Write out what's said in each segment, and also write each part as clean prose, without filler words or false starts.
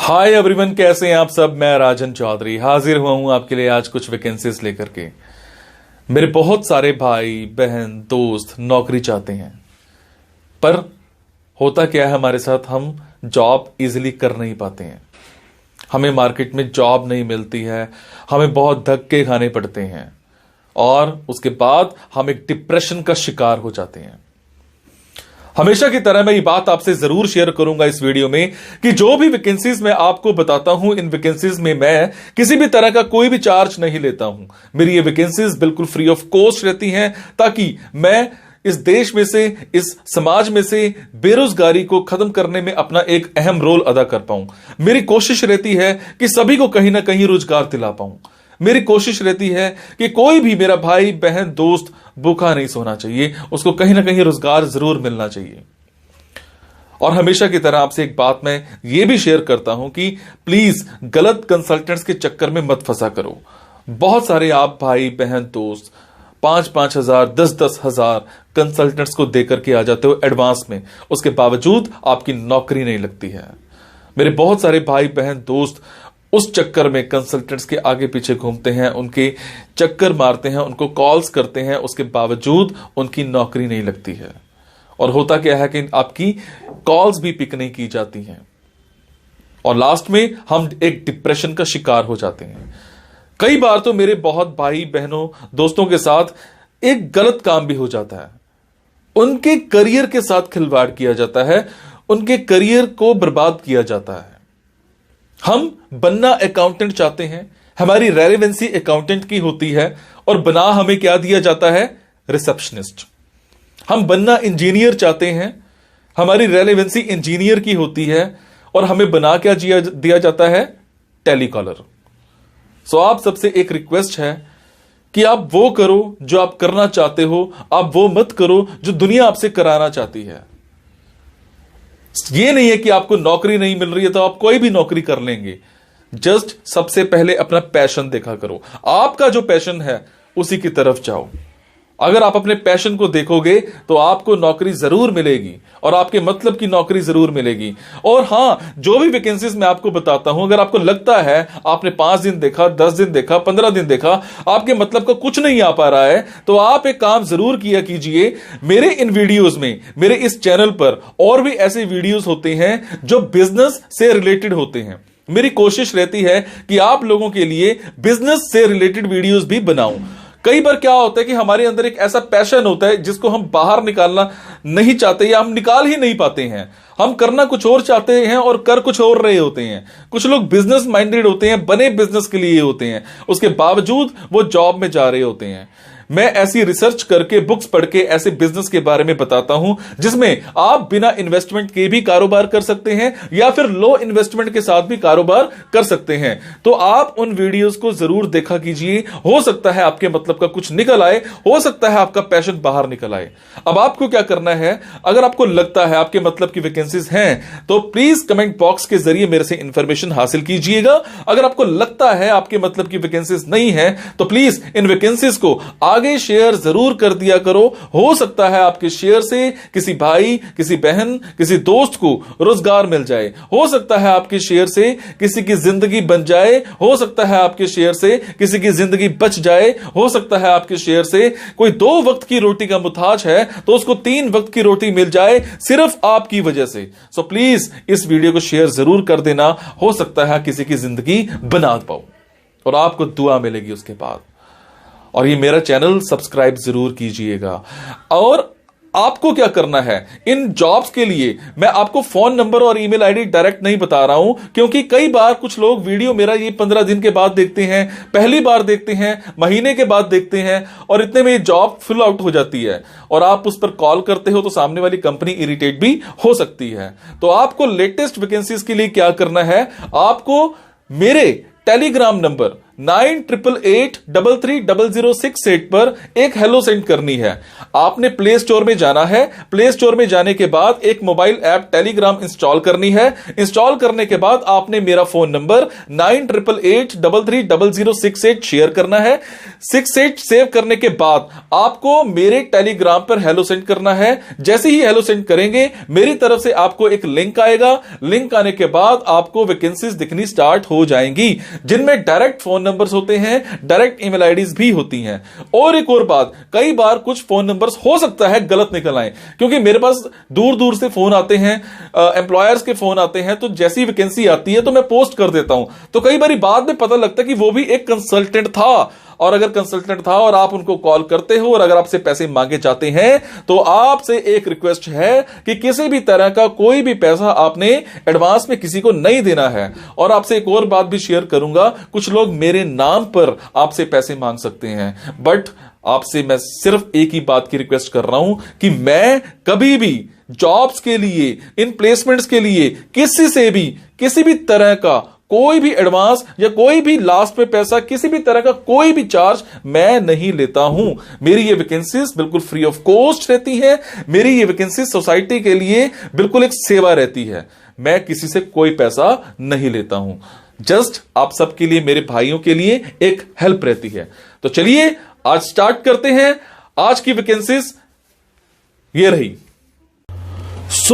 Hi everyone, कैसे हैं आप सब। मैं राजन चौधरी हाजिर हुआ हूं आपके लिए आज कुछ वैकेंसीज लेकर के। मेरे बहुत सारे भाई बहन दोस्त नौकरी चाहते हैं, पर होता क्या है हमारे साथ, हम जॉब इजीली कर नहीं पाते हैं। हमें मार्केट में जॉब नहीं मिलती है, हमें बहुत धक्के खाने पड़ते हैं और उसके बाद हम एक डिप्रेशन का शिकार हो जाते हैं। हमेशा की तरह मैं ये बात आपसे जरूर शेयर करूंगा इस वीडियो में कि जो भी वैकेंसीज मैं आपको बताता हूं, इन वैकेंसीज में मैं किसी भी तरह का कोई भी चार्ज नहीं लेता हूं। मेरी ये वैकेंसीज बिल्कुल फ्री ऑफ कॉस्ट रहती हैं, ताकि मैं इस देश में से, इस समाज में से बेरोजगारी को खत्म करने में अपना एक अहम रोल अदा कर पाऊं। मेरी कोशिश रहती है कि सभी को कहीं ना कहीं रोजगार दिला पाऊं। मेरी कोशिश रहती है कि कोई भी मेरा भाई बहन दोस्त भूखा नहीं सोना चाहिए, उसको कहीं ना कहीं रोजगार जरूर मिलना चाहिए। और हमेशा की तरह आपसे एक बात मैं ये भी शेयर करता हूं कि प्लीज गलत कंसल्टेंट्स के चक्कर में मत फंसा करो। बहुत सारे आप भाई बहन दोस्त 5-5 हजार 10-10 हजार कंसल्टेंट्स को देकर के आ जाते हो एडवांस में, उसके बावजूद आपकी नौकरी नहीं लगती है। मेरे बहुत सारे भाई बहन दोस्त उस चक्कर में कंसल्टेंट्स के आगे पीछे घूमते हैं, उनके चक्कर मारते हैं, उनको कॉल्स करते हैं, उसके बावजूद उनकी नौकरी नहीं लगती है। और होता क्या है कि आपकी कॉल्स भी पिक नहीं की जाती हैं और लास्ट में हम एक डिप्रेशन का शिकार हो जाते हैं। कई बार तो मेरे बहुत भाई बहनों दोस्तों के साथ एक गलत काम भी हो जाता है। उनके करियर के साथ खिलवाड़ किया जाता है, उनके करियर को बर्बाद किया जाता है। हम बनना अकाउंटेंट चाहते हैं, हमारी रेलेवेंसी अकाउंटेंट की होती है और बना हमें क्या दिया जाता है, रिसेप्शनिस्ट। हम बनना इंजीनियर चाहते हैं, हमारी रेलेवेंसी इंजीनियर की होती है और हमें बना क्या दिया जाता है, टेलीकॉलर। सो आप सबसे एक रिक्वेस्ट है कि आप वो करो जो आप करना चाहते हो, आप वो मत करो जो दुनिया आपसे कराना चाहती है। ये नहीं है कि आपको नौकरी नहीं मिल रही है तो आप कोई भी नौकरी कर लेंगे। जस्ट सबसे पहले अपना पैशन देखा करो, आपका जो पैशन है उसी की तरफ जाओ। अगर आप अपने पैशन को देखोगे तो आपको नौकरी जरूर मिलेगी और आपके मतलब की नौकरी जरूर मिलेगी। और हां, जो भी वैकेंसीज मैं आपको बताता हूं, अगर आपको लगता है आपने 5 दिन देखा, 10 दिन देखा, 15 दिन देखा, आपके मतलब का कुछ नहीं आ पा रहा है, तो आप एक काम जरूर किया कीजिए। मेरे इन वीडियोस में, मेरे इस चैनल पर और भी ऐसे वीडियोस होते हैं जो बिजनेस से रिलेटेड होते हैं। मेरी कोशिश रहती है कि आप लोगों के लिए बिजनेस से रिलेटेड वीडियोस भी बनाऊं। कई बार क्या होता है कि हमारे अंदर एक ऐसा पैशन होता है जिसको हम बाहर निकालना नहीं चाहते या हम निकाल ही नहीं पाते हैं। हम करना कुछ और चाहते हैं और कर कुछ और रहे होते हैं। कुछ लोग बिजनेस माइंडेड होते हैं, बने बिजनेस के लिए होते हैं, उसके बावजूद वो जॉब में जा रहे होते हैं। मैं ऐसी रिसर्च करके, बुक्स पढ़ के ऐसे बिजनेस के बारे में बताता हूं जिसमें आप बिना इन्वेस्टमेंट के भी कारोबार कर सकते हैं या फिर लो इन्वेस्टमेंट के साथ भी कारोबार कर सकते हैं। तो आप उन वीडियोस को जरूर देखा कीजिए। हो सकता है आपके मतलब का कुछ निकल आए, हो सकता है आपका पैशन बाहर निकल आए। अब आपको क्या करना है, अगर आपको लगता है आपके मतलब की वैकेंसीज हैं तो प्लीज कमेंट बॉक्स के जरिए मेरे से इंफॉर्मेशन हासिल कीजिएगा। अगर आपको लगता है आपके मतलब की वैकेंसीज नहीं है तो प्लीज इन वैकेंसीज को आगे शेयर जरूर कर दिया करो। हो सकता है आपके शेयर से किसी भाई, किसी बहन, किसी दोस्त को रोजगार मिल जाए। हो सकता है आपके शेयर से किसी की जिंदगी बन जाए। हो सकता है आपके शेयर से किसी की जिंदगी बच जाए। हो सकता है आपके शेयर से कोई 2 वक्त की रोटी का मुताज है तो उसको 3 वक्त की रोटी मिल जाए, सिर्फ आपकी वजह से। सो प्लीज इस वीडियो को शेयर जरूर कर देना। हो सकता है किसी की जिंदगी बना पाओ और आपको दुआ मिलेगी उसके बाद। और ये मेरा चैनल सब्सक्राइब जरूर कीजिएगा। और आपको क्या करना है, इन जॉब्स के लिए मैं आपको फोन नंबर और ईमेल आईडी डायरेक्ट नहीं बता रहा हूं, क्योंकि कई बार कुछ लोग वीडियो मेरा ये 15 दिन के बाद देखते हैं, पहली बार देखते हैं, महीने के बाद देखते हैं और इतने में ये जॉब फिल आउट हो जाती है और आप उस पर कॉल करते हो तो सामने वाली कंपनी इरिटेट भी हो सकती है। तो आपको लेटेस्ट वैकेंसीज के लिए क्या करना है, आपको मेरे टेलीग्राम नंबर 9888330068 पर एक हेलो सेंड करनी है। आपने प्ले स्टोर में जाना है, प्ले स्टोर में जाने के बाद एक मोबाइल ऐप टेलीग्राम इंस्टॉल करनी है। इंस्टॉल करने के बाद आपने मेरा फोन नंबर 9888330068 शेयर करना है। 68 सेव करने के बाद आपको मेरे टेलीग्राम पर हेलो सेंड करना है। जैसे ही हेलो सेंड करेंगे मेरी तरफ से आपको एक लिंक आएगा। लिंक आने के बाद आपको वैकेंसीज दिखनी स्टार्ट हो जाएंगी, जिनमें डायरेक्ट फोन नंबर्स होते हैं, डायरेक्ट ईमेल आईडीज भी होती हैं। और एक और बात, कई बार कुछ फोन नंबर्स हो सकता है गलत निकल आए, क्योंकि मेरे पास दूर दूर से फोन आते हैं, एम्प्लॉयर्स के फोन आते हैं, तो जैसी वैकेंसी आती है तो मैं पोस्ट कर देता हूं। तो कई बार बाद में पता लगता है कि वो भी एक कंसल्टेंट था, और अगर कंसल्टेंट था और आप उनको कॉल करते हो और अगर आपसे पैसे मांगे जाते हैं, तो आपसे एक रिक्वेस्ट है कि किसी भी तरह का कोई भी पैसा आपने एडवांस में किसी को नहीं देना है। और आपसे एक और बात भी शेयर करूंगा, कुछ लोग मेरे नाम पर आपसे पैसे मांग सकते हैं, बट आपसे मैं सिर्फ एक ही बात की रिक्वेस्ट कर रहा हूं कि मैं कभी भी जॉब्स के लिए, इन प्लेसमेंट्स के लिए किसी से भी किसी भी तरह का कोई भी एडवांस या कोई भी लास्ट में पैसा, किसी भी तरह का कोई भी चार्ज मैं नहीं लेता हूं। मेरी ये वैकेंसीज बिल्कुल फ्री ऑफ कॉस्ट रहती है। मेरी ये वैकेंसीज सोसाइटी के लिए बिल्कुल एक सेवा रहती है। मैं किसी से कोई पैसा नहीं लेता हूं, जस्ट आप सबके लिए, मेरे भाइयों के लिए एक हेल्प रहती है। तो चलिए आज स्टार्ट करते हैं। आज की वैकेंसीज ये रही।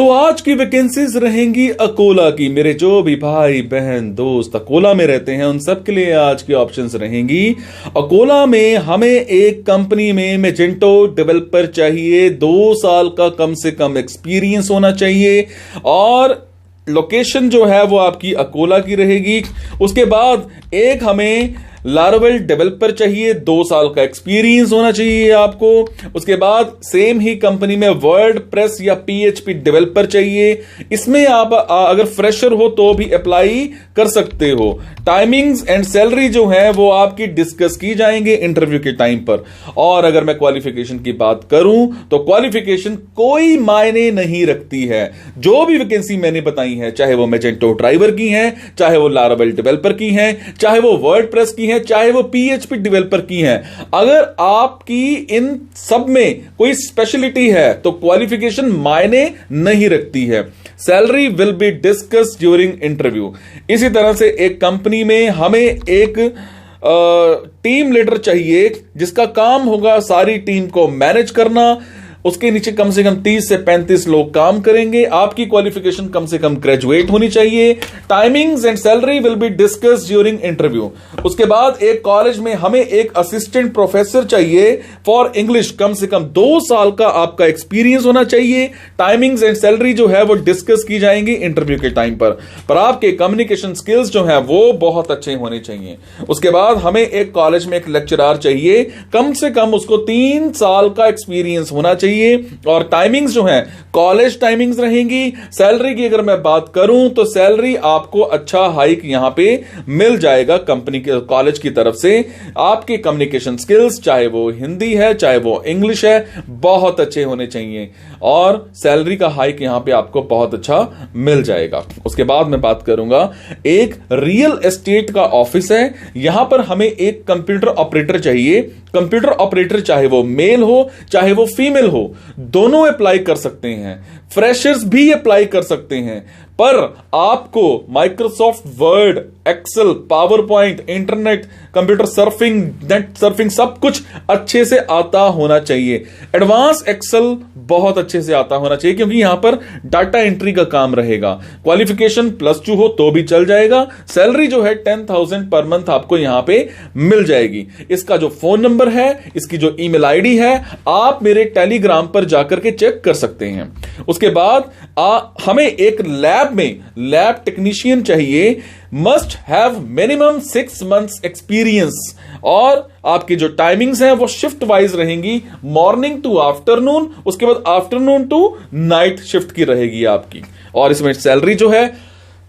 आज की वैकेंसीज रहेंगी अकोला की। मेरे जो भी भाई बहन दोस्त अकोला में रहते हैं उन सब के लिए आज की ऑप्शंस रहेंगी। अकोला में हमें एक कंपनी में मैजेंटो डेवलपर चाहिए, 2 साल का कम से कम एक्सपीरियंस होना चाहिए, और लोकेशन जो है वो आपकी अकोला की रहेगी। उसके बाद एक हमें लारावेल डेवलपर चाहिए, 2 साल का एक्सपीरियंस होना चाहिए आपको। उसके बाद सेम ही कंपनी में वर्डप्रेस या पीएचपी डेवलपर चाहिए। इसमें आप अगर फ्रेशर हो तो भी अप्लाई कर सकते हो। टाइमिंग्स एंड सैलरी जो है वो आपकी डिस्कस की जाएंगे इंटरव्यू के टाइम पर। और अगर मैं क्वालिफिकेशन की बात करूं तो क्वालिफिकेशन कोई मायने नहीं रखती है। जो भी वैकेंसी मैंने बताई है, चाहे वो मैजेंटो ड्राइवर की है, चाहे वो लारावेल डेवलपर की है, चाहे वो वर्डप्रेस की है, चाहे वो पीएचपी डेवलपर की हैं, अगर आपकी इन सब में कोई स्पेशलिटी है तो क्वालिफिकेशन मायने नहीं रखती है। Salary will be discuss during interview. इसी तरह से एक कंपनी में हमें एक टीम लीडर चाहिए जिसका काम होगा सारी टीम को मैनेज करना। उसके नीचे कम से कम 30 से 35 लोग काम करेंगे। आपकी क्वालिफिकेशन कम से कम ग्रेजुएट होनी चाहिए। Timings and salary will be discuss during interview. उसके बाद एक कॉलेज में हमें एक असिस्टेंट प्रोफेसर चाहिए फॉर इंग्लिश, कम से कम 2 साल का आपका एक्सपीरियंस होना चाहिए। टाइमिंग्स एंड सैलरी जो है वो डिस्कस की जाएंगी इंटरव्यू के टाइम पर आपके कम्युनिकेशन स्किल्स जो है वो बहुत अच्छे होने चाहिए। उसके बाद हमें एक कॉलेज में एक लेक्चरर चाहिए, कम से कम उसको 3 साल का एक्सपीरियंस होना चाहिए। और टाइमिंग्स जो है कॉलेज टाइमिंग्स रहेंगी। सैलरी की अगर मैं बात करूं तो सैलरी आपको अच्छा हाइक यहां पे मिल जाएगा कंपनी के, कॉलेज की तरफ से। आपके कम्युनिकेशन स्किल्स, चाहे वो हिंदी है चाहे वो इंग्लिश है, बहुत अच्छे होने चाहिए और सैलरी का हाइक यहां पे आपको बहुत अच्छा मिल जाएगा। उसके बाद मैं बात करूंगा, एक रियल एस्टेट का ऑफिस है। यहां पर हमें एक कंप्यूटर ऑपरेटर चाहिए। कंप्यूटर ऑपरेटर चाहे वो मेल हो चाहे वो फीमेल हो, दोनों अप्लाई कर सकते हैं। फ्रेशर्स भी अप्लाई कर सकते हैं, पर आपको Microsoft Word, Excel, PowerPoint, internet, computer surfing, net surfing सब कुछ अच्छे से आता होना चाहिए। एडवांस एक्सेल बहुत अच्छे से आता होना चाहिए, क्योंकि यहां पर डाटा एंट्री का काम रहेगा। क्वालिफिकेशन +2 हो तो भी चल जाएगा। सैलरी जो है 10,000 पर मंथ आपको यहां पे मिल जाएगी। इसका जो फोन नंबर है, इसकी जो ईमेल आईडी है, आप मेरे टेलीग्राम पर जाकर के चेक कर सकते हैं। उसके बाद हमें एक लैब में लैब टेक्नीशियन चाहिए। Must have minimum 6 months experience. और आपकी जो टाइमिंग्स हैं वो शिफ्ट वाइज रहेंगी, मॉर्निंग टू आफ्टरनून, उसके बाद आफ्टरनून टू नाइट शिफ्ट की रहेगी आपकी। और इसमें सैलरी जो है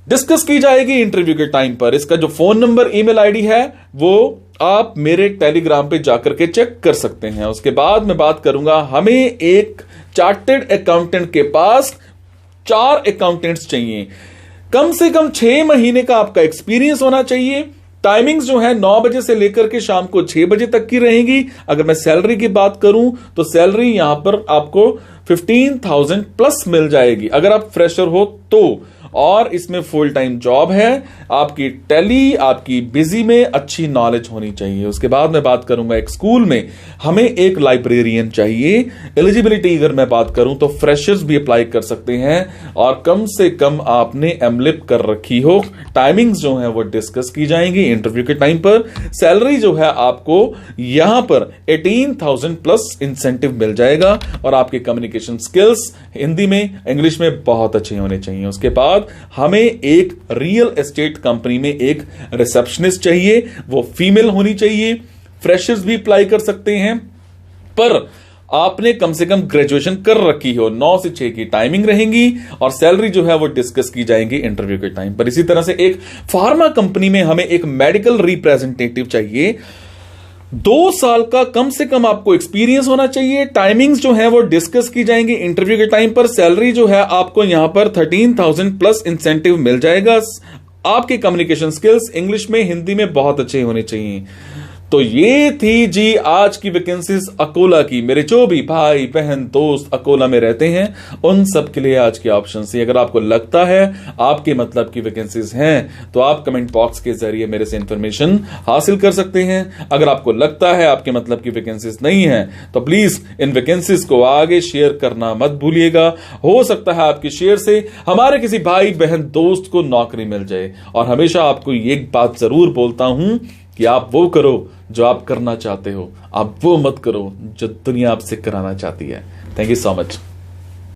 डिस्कस की जाएगी इंटरव्यू के टाइम पर। इसका जो फोन नंबर, ईमेल आईडी है वो आप मेरे टेलीग्राम पे जाकर के चेक कर सकते हैं। उसके बाद मैं बात करूंगा, हमें एक चार्टेड अकाउंटेंट के पास 4 अकाउंटेंट्स चाहिए। कम से कम 6 महीने का आपका एक्सपीरियंस होना चाहिए। टाइमिंग्स जो है 9 बजे से लेकर के शाम को 6 बजे तक की रहेंगी। अगर मैं सैलरी की बात करूं तो सैलरी यहां पर आपको 15,000 प्लस मिल जाएगी अगर आप फ्रेशर हो तो। और इसमें फुल टाइम जॉब है, आपकी टैली, आपकी बिजी में अच्छी नॉलेज होनी चाहिए। उसके बाद मैं बात करूंगा एक स्कूल में हमें एक लाइब्रेरियन चाहिए। एलिजिबिलिटी अगर मैं बात करूं तो फ्रेशर्स भी अप्लाई कर सकते हैं और कम से कम आपने एमलिप कर रखी हो। टाइमिंग्स जो है वो डिस्कस की जाएंगी इंटरव्यू के टाइम पर। सैलरी जो है आपको यहां पर 18,000 प्लस इंसेंटिव मिल जाएगा और आपके कम्युनिकेशन स्किल्स हिंदी में, इंग्लिश में बहुत अच्छे होने चाहिए। उसके बाद हमें एक रियल एस्टेट कंपनी में एक रिसेप्शनिस्ट चाहिए, वो फीमेल होनी चाहिए। फ्रेशर्स भी अप्लाई कर सकते हैं पर आपने कम से कम ग्रेजुएशन कर रखी हो। 9 से 6 की टाइमिंग रहेंगी और सैलरी जो है वो डिस्कस की जाएंगी इंटरव्यू के टाइम पर। इसी तरह से एक फार्मा कंपनी में हमें एक मेडिकल रिप्रेजेंटेटिव चाहिए। 2 साल का कम से कम आपको एक्सपीरियंस होना चाहिए। टाइमिंग्स जो है वो डिस्कस की जाएंगी इंटरव्यू के टाइम पर। सैलरी जो है आपको यहां पर 13,000 प्लस इंसेंटिव मिल जाएगा। आपके कम्युनिकेशन स्किल्स इंग्लिश में, हिंदी में बहुत अच्छे होने चाहिए। तो ये थी जी आज की वैकेंसीज अकोला की। मेरे जो भी भाई बहन दोस्त अकोला में रहते हैं उन सब के लिए आज की ऑप्शन थी। अगर आपको लगता है आपके मतलब की वैकेंसीज हैं तो आप कमेंट बॉक्स के जरिए मेरे से इंफॉर्मेशन हासिल कर सकते हैं। अगर आपको लगता है आपके मतलब की वैकेंसीज नहीं है तो प्लीज इन वैकेंसीज को आगे शेयर करना मत भूलिएगा। हो सकता है आपके शेयर से हमारे किसी भाई बहन दोस्त को नौकरी मिल जाए। और हमेशा आपको एक बात जरूर बोलता हूं कि आप वो करो जो आप करना चाहते हो, आप वो मत करो जो दुनिया आपसे कराना चाहती है। Thank you so much.